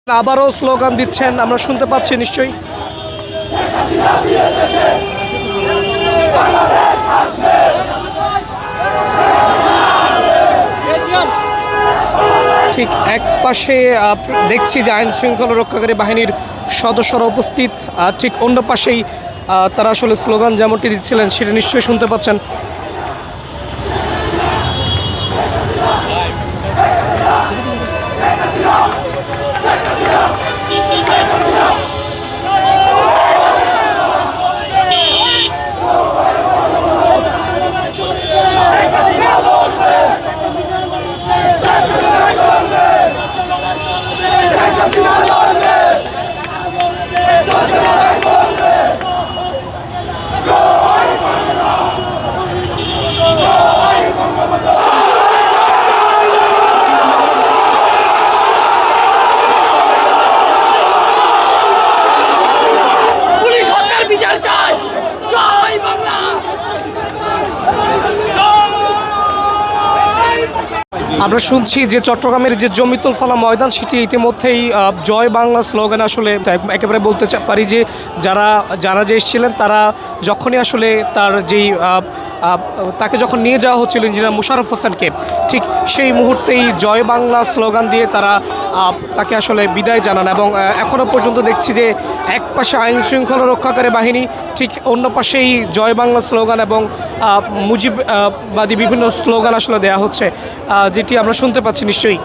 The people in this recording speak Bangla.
আবারও স্লোগান দিচ্ছেন, আমরা শুনতে পাচ্ছি নিশ্চয়ই। ঠিক এক পাশে দেখছি যে আইন শৃঙ্খলা রক্ষাকারী বাহিনীর সদস্যরা উপস্থিত, ঠিক অন্য পাশেই তারা আসলে স্লোগান যেমনটি দিচ্ছিলেন সেটা নিশ্চয়ই শুনতে পাচ্ছেন। আমরা শুনছি যে চট্টগ্রামের যে জমিতুল ফলা ময়দান সেটি ইতিমধ্যেই জয় বাংলা স্লোগান আসলে একেবারে বলতে পারি যে যারা যে এসেছিলেন তারা যখনই আসলে তার যেই তাকে যখন নিয়ে যাওয়া হচ্ছিল ইঞ্জিনিয়ার মোশাররফ হোসেনকে, ঠিক সেই মুহূর্তেই জয় বাংলা স্লোগান দিয়ে তারা তাকে আসলে বিদায় জানান। এবং এখনও পর্যন্ত দেখছি যে এক পাশে আইন শৃঙ্খলা রক্ষাকারী বাহিনী, ঠিক অন্য পাশেই জয় বাংলা স্লোগান এবং মুজিববাদী বিভিন্ন স্লোগান আসলে দেওয়া হচ্ছে, যেটি আমরা শুনতে পাচ্ছি নিশ্চয়ই।